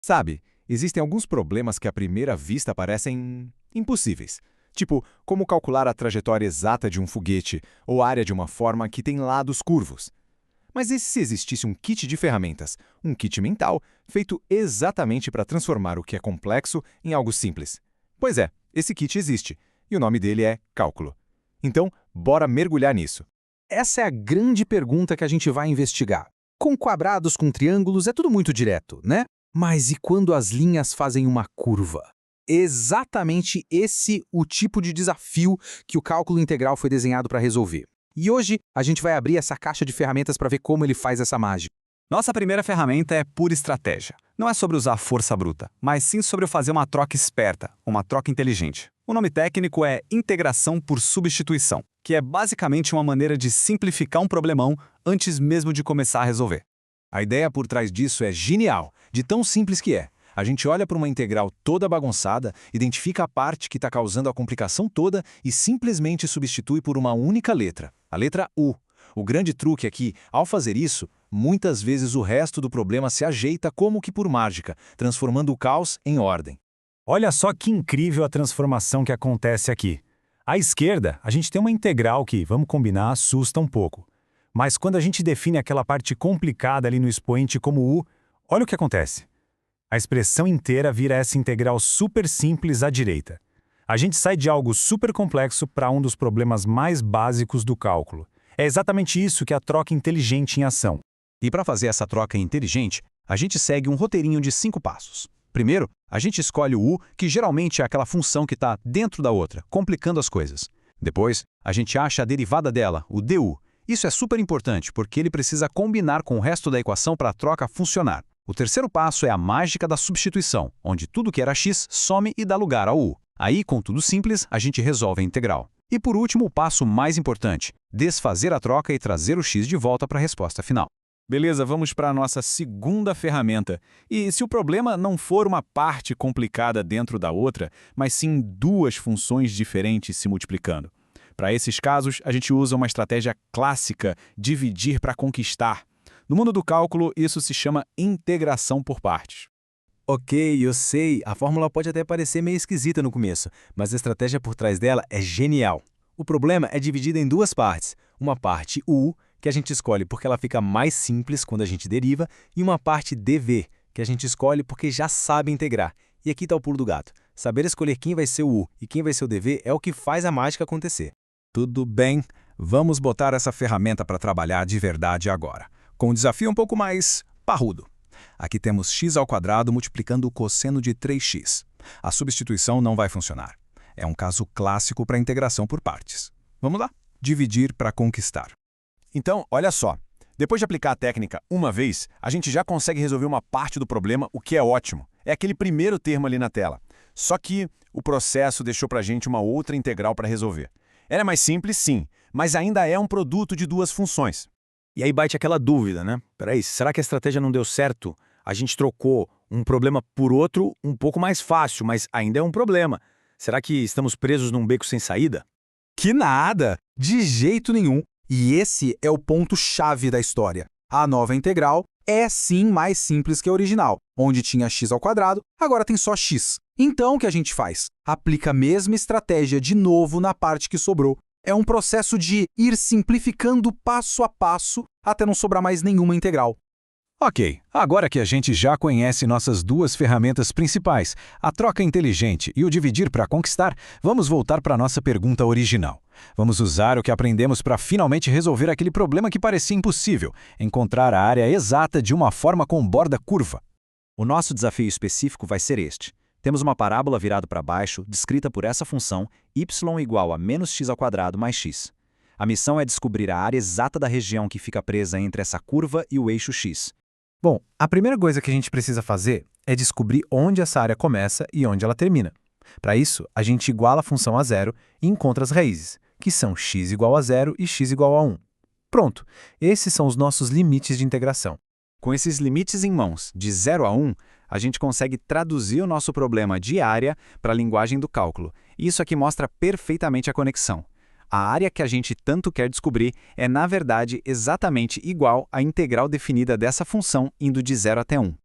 Sabe, existem alguns problemas que à primeira vista parecem impossíveis. Tipo, como calcular a trajetória exata de um foguete ou a área de uma forma que tem lados curvos. Mas e se existisse um kit de ferramentas, um kit mental, feito exatamente para transformar o que é complexo em algo simples? Pois é, esse kit existe, e o nome dele é cálculo. Então, bora mergulhar nisso. Essa é a grande pergunta que a gente vai investigar. Com quadrados, com triângulos, é tudo muito direto, né? Mas e quando as linhas fazem uma curva? Exatamente esse o tipo de desafio que o cálculo integral foi desenhado para resolver. E hoje a gente vai abrir essa caixa de ferramentas para ver como ele faz essa mágica. Nossa primeira ferramenta é pura estratégia. Não é sobre usar força bruta, mas sim sobre fazer uma troca esperta, uma troca inteligente. O nome técnico é integração por substituição, que é basicamente uma maneira de simplificar um problemão antes mesmo de começar a resolver. A ideia por trás disso é genial, de tão simples que é. A gente olha para uma integral toda bagunçada, identifica a parte que está causando a complicação toda e simplesmente substitui por uma única letra, a letra U. O grande truque é que, ao fazer isso, muitas vezes o resto do problema se ajeita como que por mágica, transformando o caos em ordem. Olha só que incrível a transformação que acontece aqui. À esquerda, a gente tem uma integral que, vamos combinar, assusta um pouco. Mas quando a gente define aquela parte complicada ali no expoente como U, olha o que acontece. A expressão inteira vira essa integral super simples à direita. A gente sai de algo super complexo para um dos problemas mais básicos do cálculo. É exatamente isso que é a troca inteligente em ação. E para fazer essa troca inteligente, a gente segue um roteirinho de 5 passos. Primeiro, a gente escolhe o U, que geralmente é aquela função que está dentro da outra, complicando as coisas. Depois, a gente acha a derivada dela, o DU. Isso é super importante, porque ele precisa combinar com o resto da equação para a troca funcionar. O terceiro passo é a mágica da substituição, onde tudo que era x some e dá lugar ao u. Aí, com tudo simples, a gente resolve a integral. E por último, o passo mais importante, desfazer a troca e trazer o x de volta para a resposta final. Beleza, vamos para a nossa segunda ferramenta. E se o problema não for uma parte complicada dentro da outra, mas sim duas funções diferentes se multiplicando? Para esses casos, a gente usa uma estratégia clássica, dividir para conquistar. No mundo do cálculo, isso se chama integração por partes. Ok, eu sei, a fórmula pode até parecer meio esquisita no começo, mas a estratégia por trás dela é genial. O problema é dividido em duas partes. Uma parte U, que a gente escolhe porque ela fica mais simples quando a gente deriva, e uma parte dv, que a gente escolhe porque já sabe integrar. E aqui está o pulo do gato. Saber escolher quem vai ser o U e quem vai ser o dv é o que faz a mágica acontecer. Tudo bem, vamos botar essa ferramenta para trabalhar de verdade agora, com um desafio um pouco mais parrudo. Aqui temos x² multiplicando o cosseno de 3x. A substituição não vai funcionar. É um caso clássico para integração por partes. Vamos lá? Dividir para conquistar. Então, olha só. Depois de aplicar a técnica uma vez, a gente já consegue resolver uma parte do problema, o que é ótimo. É aquele primeiro termo ali na tela. Só que o processo deixou para a gente uma outra integral para resolver. Ela é mais simples, sim, mas ainda é um produto de duas funções. E aí bate aquela dúvida, né? Peraí, será que a estratégia não deu certo? A gente trocou um problema por outro um pouco mais fácil, mas ainda é um problema. Será que estamos presos num beco sem saída? Que nada! De jeito nenhum! E esse é o ponto-chave da história. A nova integral é sim mais simples que a original, onde tinha x², agora tem só x. Então o que a gente faz? Aplica a mesma estratégia de novo na parte que sobrou. É um processo de ir simplificando passo a passo até não sobrar mais nenhuma integral. Ok, agora que a gente já conhece nossas duas ferramentas principais, a troca inteligente e o dividir para conquistar, vamos voltar para a nossa pergunta original. Vamos usar o que aprendemos para finalmente resolver aquele problema que parecia impossível, encontrar a área exata de uma forma com borda curva. O nosso desafio específico vai ser este. Temos uma parábola virada para baixo, descrita por essa função, y igual a menos x² mais x. A missão é descobrir a área exata da região que fica presa entre essa curva e o eixo x. Bom, a primeira coisa que a gente precisa fazer é descobrir onde essa área começa e onde ela termina. Para isso, a gente iguala a função a zero e encontra as raízes, que são x igual a 0 e x igual a 1. Pronto, esses são os nossos limites de integração. Com esses limites em mãos, de 0 a 1, a gente consegue traduzir o nosso problema de área para a linguagem do cálculo. Isso aqui mostra perfeitamente a conexão. A área que a gente tanto quer descobrir é, na verdade, exatamente igual à integral definida dessa função indo de 0 até 1.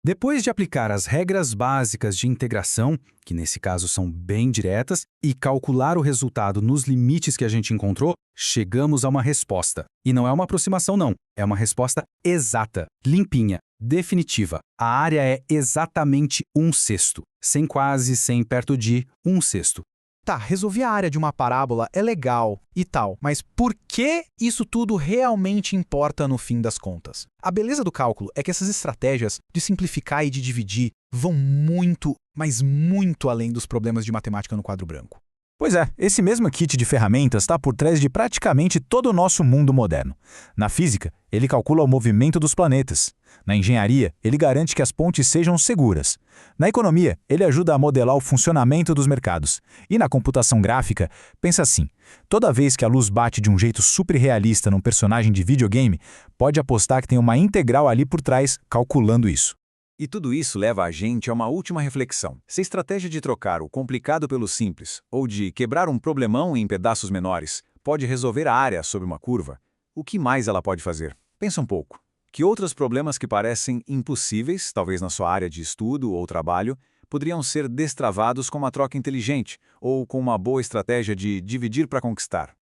Depois de aplicar as regras básicas de integração, que nesse caso são bem diretas, e calcular o resultado nos limites que a gente encontrou, chegamos a uma resposta. E não é uma aproximação não, é uma resposta exata, limpinha, definitiva. A área é exatamente 1/6, sem quase, sem perto de 1/6. Tá, resolver a área de uma parábola é legal e tal, mas por que isso tudo realmente importa no fim das contas? A beleza do cálculo é que essas estratégias de simplificar e de dividir vão muito, mas muito além dos problemas de matemática no quadro branco. Pois é, esse mesmo kit de ferramentas está por trás de praticamente todo o nosso mundo moderno. Na física, ele calcula o movimento dos planetas. Na engenharia, ele garante que as pontes sejam seguras. Na economia, ele ajuda a modelar o funcionamento dos mercados. E na computação gráfica, pensa assim, toda vez que a luz bate de um jeito super realista num personagem de videogame, pode apostar que tem uma integral ali por trás calculando isso. E tudo isso leva a gente a uma última reflexão. Se a estratégia de trocar o complicado pelo simples, ou de quebrar um problemão em pedaços menores, pode resolver a área sob uma curva, o que mais ela pode fazer? Pensa um pouco. Que outros problemas que parecem impossíveis, talvez na sua área de estudo ou trabalho, poderiam ser destravados com uma troca inteligente ou com uma boa estratégia de dividir para conquistar?